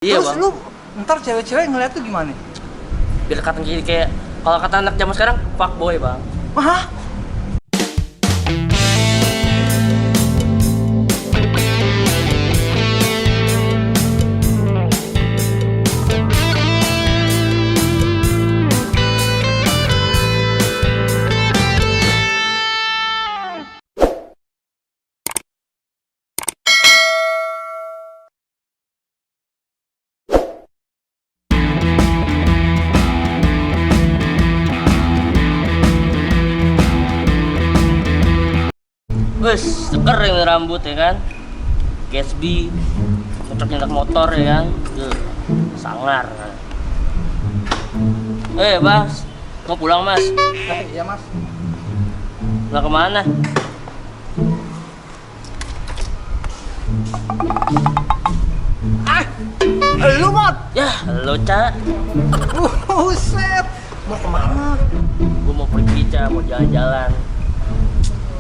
Iya Terus bang, lu ntar cewek-cewek ngeliat tuh gimana? biar kata kayak kalau kata anak zaman sekarang fuckboy bang. Hah? Wes, seger yang rambut ya kan, Gatsby, cocok nyentak motor ya kan, sangar. Mas, mau pulang mas? Iya mas. Pulang kemana? Lu Mot? Ya, lo Ca. Buset. Mau kemana? Gue mau pergi Ca, mau jalan-jalan.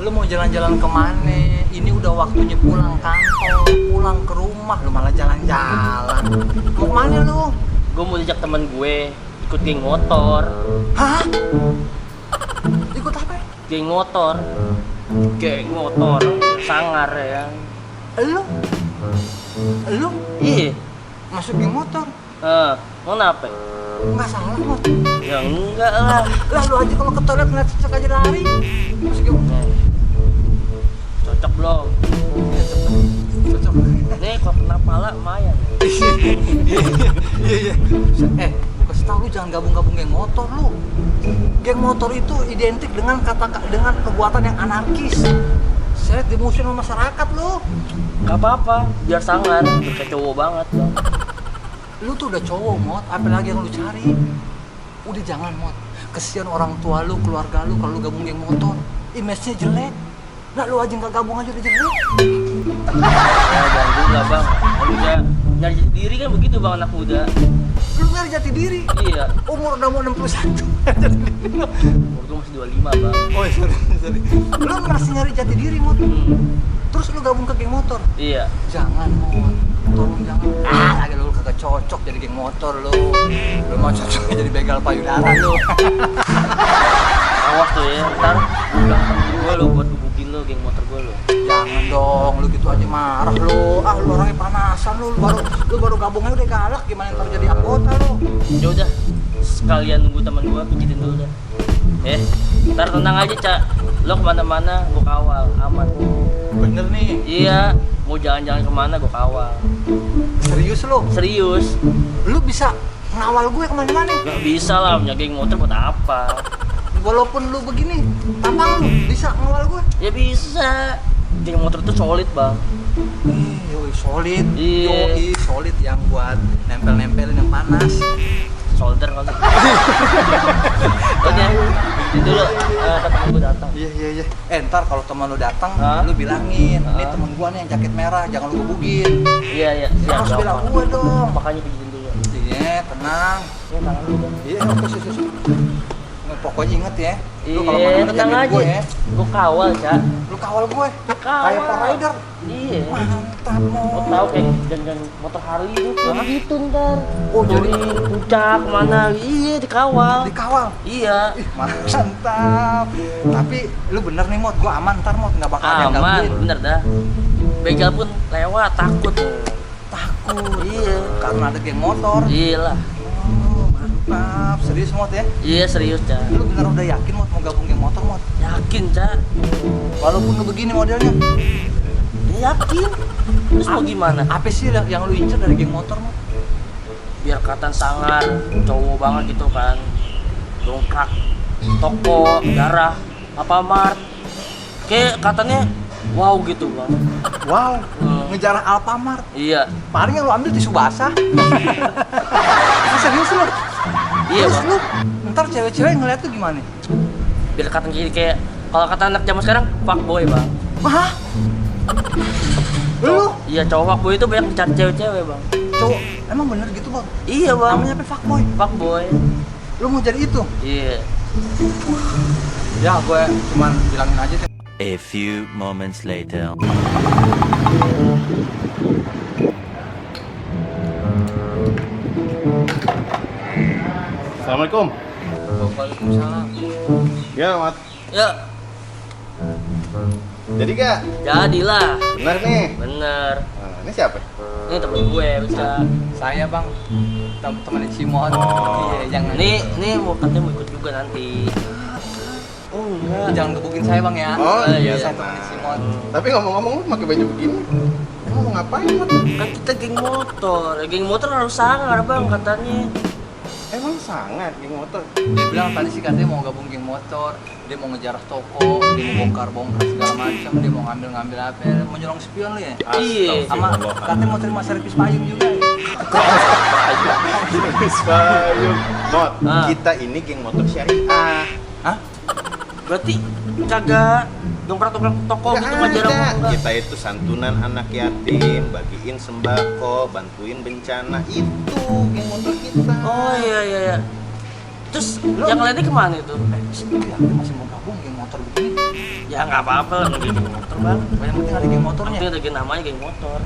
Lu mau jalan-jalan kemana? Ini udah waktunya pulang kantor, pulang ke rumah. Lu malah jalan-jalan. Mau kemana lu? Gue mau ajak temen gue ikut geng motor. Hah? Ikut apa? Geng motor, sangar ya kan. Lu? Lu? Iya. Masuk geng motor? Mau kenapa? Nggak salah Mot. Ya enggak lah. Lah lu aja kalau ke toilet ngeliat cecek aja lari. Masuk geng motor. Cocok belum? Cocok. Nih kok kena pala lumayan. Iya. Gua kasih tau lu jangan gabung-gabung geng motor lu. Geng motor itu identik dengan dengan perbuatan yang anarkis. Saya dimusuhin sama masyarakat lu. Gak apa-apa, biar sangar, biar kayak cowok banget bang. Lu tuh udah cowok Mot, apalagi yang lu cari. Udah jangan Mot. Kesian orang tua lu, keluarga lu kalau lu gabung geng motor. Image-nya jelek. Nah lu aja nggak gabung aja udah jelek. Ya bang juga bang, udah nyari jati diri kan begitu bang anak muda. Lu nyari jati diri. Iya. Umur udah mau 61. Umur gue masih 25 bang. Oh sorry. Lu masih nyari jati diri Mot. Terus lu gabung ke geng motor. Iya. Jangan Mot, tolong jangan. Lagi lu kagak cocok jadi geng motor lu. Lu mau cocok jadi begal payudara lu. Awas tuh ya, ntar udah gue lo buat gebukin lo geng motor gue lo. Jangan dong, lu gitu aja marah lu. Lu orangnya panasan lu baru gabungnya udah galak, gimana ntar jadi anggota lu? Ya udah, sekalian nunggu teman gue pijitin dulu dah. Ntar tenang aja Cak, lo kemana-mana gue kawal, aman. Bener nih. Iya, mau jalan-jalan kemana gue kawal. Serius lu? Serius. Lu bisa ngawal gue kemana-mana? Gak bisa lah, punya geng motor buat apa? Walaupun lu begini, tampang lu bisa ngawal gue? Ya bisa. Geng motor tuh solid bang. Yoi solid. Iya. Yoi solid yang buat nempel-nempelin yang panas. Solder kali. Oke, ini dulu temen gue datang. Iya. Ntar kalau teman lu datang, Hah? lu bilangin, ini temen gua nih yang jaket merah, jangan lu gebugin. Iya. Lu harus bilang gua dong. Makanya pijitin dulu. Iya, tenang. Ini tangan lu bang. Iya, oke, sus. Pokoknya inget ya, lu kalau Iya, mana tenang jamin aja. gue ya. Gue kawal Cak. Lu kawal gue, Kawal. kayak Power Rider. Iya. Mantap Lo Mot. tau kayak dan motor Harley itu kayak gitu ntar. Oh, jadi Dari puncak mana? Iya dikawal. dikawal. Iya. Ih, mantap. Tapi lu bener nih Mot, gua aman ntar Mot, nggak bakal ada yang Aman, gangguin. bener dah. Begal pun lewat takut. Takut. Iya. Karena ada geng motor. Iya lah. Oh, mantap. Serius Mot ya? Iya serius Cak. Lu bener udah yakin Mot mau gabung geng motor Mot? Yakin Cak. Walaupun lu begini modelnya. Yakin. Terus mau gimana? Apa sih yang lu incer dari geng motor Mot? Biar kelihatan sangar, cowok banget gitu kan. Dongkrak, toko, darah, Alfamart. Kayak katanya wow gitu bang. Wow, ngejarah Alfamart. Iya. Paling yang lu ambil tisu basah. Serius lu? Iya Terus bang. lu ntar cewek-cewek ngeliat tuh gimana? Biar kelihatan kayak kalau kata anak zaman sekarang fuckboy bang. Hah? Lu? Iya cowok fuckboy itu banyak dicari cewek-cewek bang. Cowok, emang bener gitu Bang? Iya bang. Namanya apa fuckboy? Fuckboy. Lu mau jadi itu? Iya. Ya gue cuman bilangin aja deh. A few moments later. Assalamualaikum. Waalaikumsalam. Ya, Mat. Ya, Jadi gak? jadilah. Bener nih. Bener. Nah, ini siapa? Ini temen gue bisa. Saya bang, teman si Mod. Oh. Iya, jangan. Ini mau katanya mau ikut juga nanti. Oh enggak. Jangan gebukin saya bang ya. Oh, iya, saya tenang. teman si Mod. Tapi ngomong-ngomong lu pakai baju begini. Emang mau ngapain, Mat? Kan kita geng motor. Geng motor harus sangar bang katanya. Emang sangat geng motor. Dia bilang tadi sih katanya mau gabung geng motor. Dia mau ngejar toko, dia mau bongkar-bongkar segala macam, dia mau ngambil-ngambil apa, mau nyolong spion lu ya. Iya. Sama katanya mau terima servis payung juga ya. Servis payung. Mot, Ah. kita ini geng motor syariah. Hah? Berarti kagak dongkrak-dongkrak toko Nggak gitu nggak jarang ada. enggak. Kita itu santunan anak yatim, bagiin sembako, bantuin bencana. Itu geng motor kita. Oh iya. Terus yang lainnya kemana itu? Dia masih mau gabung geng motor begini. Ya nggak apa-apa lah geng motor bang. Yang penting ada geng motornya. Penting ada geng namanya geng motor.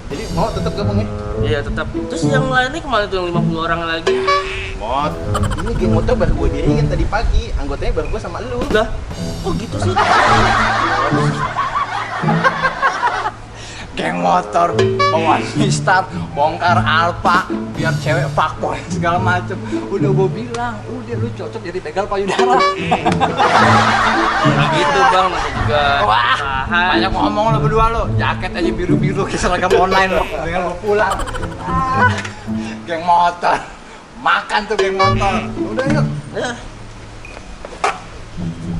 Jadi mau tetap gabung ya? Iya tetap. Terus yang lainnya kemana tuh yang 50 orang lagi? Mot, ini geng motor baru gue diriin tadi pagi. Anggotanya baru gue sama lu. Udah. Kok gitu sih? Geng motor, bawa Star, bongkar Alfa, biar cewek fuckboy segala macem. Udah gue bilang, udah lu cocok jadi begal payudara. Nah gitu bang, nanti juga. Wah, tahan. banyak ngomong lo berdua lo. Jaket aja biru-biru kayak seragam online lo. Dengan lo pulang. Geng motor, makan tuh geng motor. Udah yuk.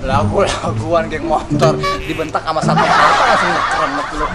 Lagu-laguan geng motor dibentak sama satu kata langsung ngekrem lu.